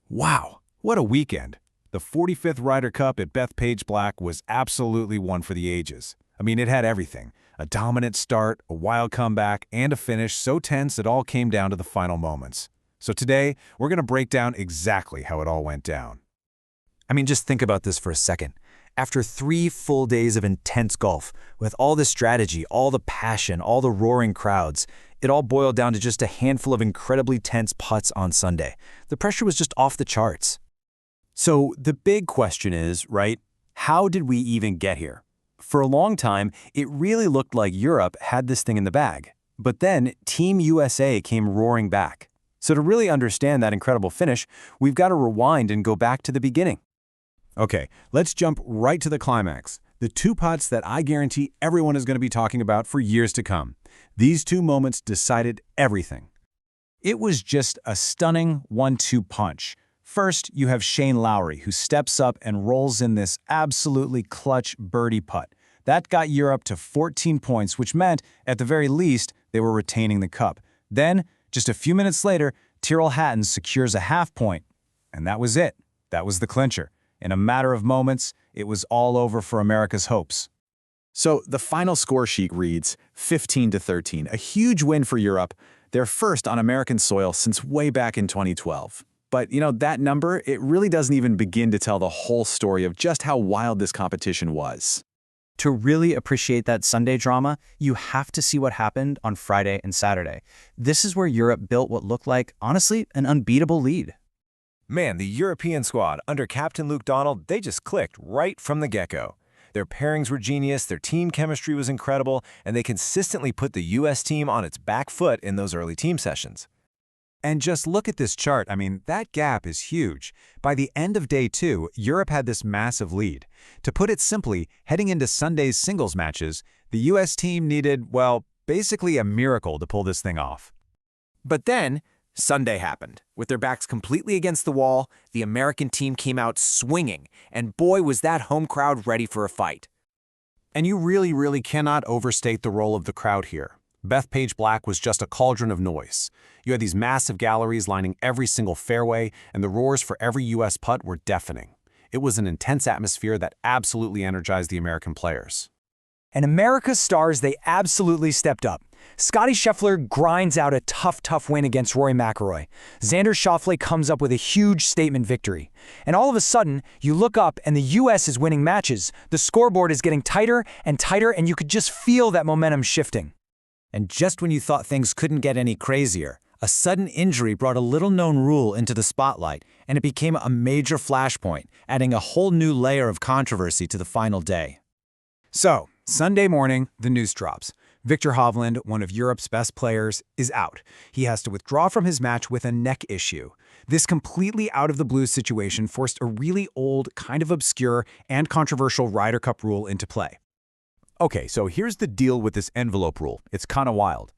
Wow, what a weekend. The 45th Ryder Cup at Bethpage Black was absolutely one for the ages. I mean, it had everything. A dominant start, a wild comeback, and a finish so tense it all came down to the final moments. So today, we're going to break down exactly how it all went down. I mean, just think about this for a second. After 3 full days of intense golf, with all the strategy, all the passion, all the roaring crowds, it all boiled down to just a handful of incredibly tense putts on Sunday. The pressure was just off the charts. So the big question is, right, how did we even get here? For a long time, it really looked like Europe had this thing in the bag. But then Team USA came roaring back. So to really understand that incredible finish, we've got to rewind and go back to the beginning. Okay, let's jump right to the climax. The 2 putts that I guarantee everyone is going to be talking about for years to come. These 2 moments decided everything. It was just a stunning 1-2 punch. First, you have Shane Lowry, who steps up and rolls in this absolutely clutch birdie putt. That got Europe to 14 points, which meant, at the very least, they were retaining the cup. Then, just a few minutes later, Tyrrell Hatton secures a half point. And that was it. That was the clincher. In a matter of moments, it was all over for America's hopes. So the final score sheet reads 15-13, a huge win for Europe, their first on American soil since way back in 2012. But, that number, it really doesn't even begin to tell the whole story of just how wild this competition was. To really appreciate that Sunday drama, you have to see what happened on Friday and Saturday. This is where Europe built what looked like, honestly, an unbeatable lead. Man, the European squad, under Captain Luke Donald, they just clicked right from the get-go. Their pairings were genius, their team chemistry was incredible, and they consistently put the U.S. team on its back foot in those early team sessions. And just look at this chart. I mean, that gap is huge. By the end of day 2, Europe had this massive lead. To put it simply, heading into Sunday's singles matches, the U.S. team needed, well, basically a miracle to pull this thing off. But then, Sunday happened. With their backs completely against the wall, the American team came out swinging, and boy was that home crowd ready for a fight. And you really cannot overstate the role of the crowd here. Bethpage Black was just a cauldron of noise. You had these massive galleries lining every single fairway, and the roars for every U.S. putt were deafening. It was an intense atmosphere that absolutely energized the American players. And America's stars, they absolutely stepped up. Scottie Scheffler grinds out a tough win against Rory McIlroy. Xander Schauffele comes up with a huge statement victory. And all of a sudden, you look up and the U.S. is winning matches. The scoreboard is getting tighter, and you could just feel that momentum shifting. And just when you thought things couldn't get any crazier, a sudden injury brought a little-known rule into the spotlight, and it became a major flashpoint, adding a whole new layer of controversy to the final day. So, Sunday morning, the news drops. Viktor Hovland, one of Europe's best players, is out. He has to withdraw from his match with a neck issue. This completely out-of-the-blue situation forced a really old, kind of obscure, and controversial Ryder Cup rule into play. Okay, so here's the deal with this envelope rule. It's kind of wild.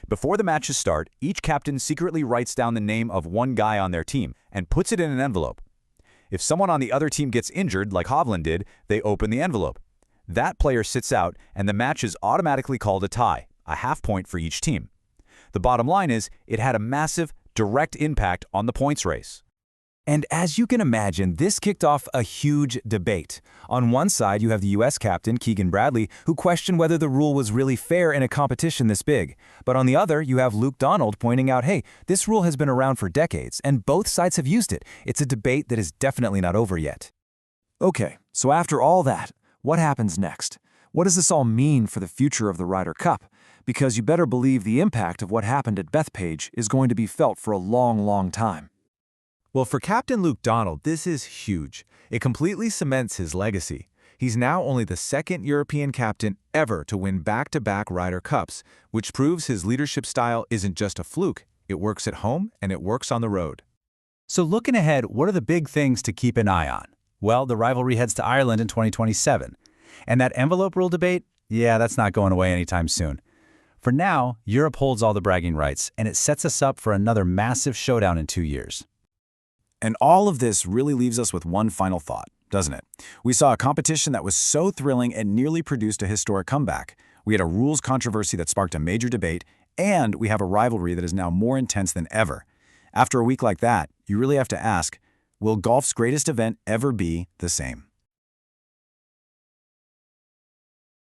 Before the matches start, each captain secretly writes down the name of one guy on their team and puts it in an envelope. If someone on the other team gets injured, like Hovland did, they open the envelope. That player sits out, and the match is automatically called a tie, a half point for each team. The bottom line is, it had a massive, direct impact on the points race. And as you can imagine, this kicked off a huge debate. On one side, you have the U.S. captain, Keegan Bradley, who questioned whether the rule was really fair in a competition this big. But on the other, you have Luke Donald pointing out, hey, this rule has been around for decades, and both sides have used it. It's a debate that is definitely not over yet. Okay, so after all that, what happens next? What does this all mean for the future of the Ryder Cup? Because you better believe the impact of what happened at Bethpage is going to be felt for a long time. Well, for Captain Luke Donald, this is huge. It completely cements his legacy. He's now only the 2nd European captain ever to win back-to-back Ryder Cups, which proves his leadership style isn't just a fluke. It works at home and it works on the road. So looking ahead, what are the big things to keep an eye on? Well, the rivalry heads to Ireland in 2027. And that envelope rule debate? Yeah, that's not going away anytime soon. For now, Europe holds all the bragging rights, and it sets us up for another massive showdown in 2 years. And all of this really leaves us with one final thought, doesn't it? We saw a competition that was so thrilling it nearly produced a historic comeback. We had a rules controversy that sparked a major debate, and we have a rivalry that is now more intense than ever. After a week like that, you really have to ask, Will golf's greatest event ever be the same?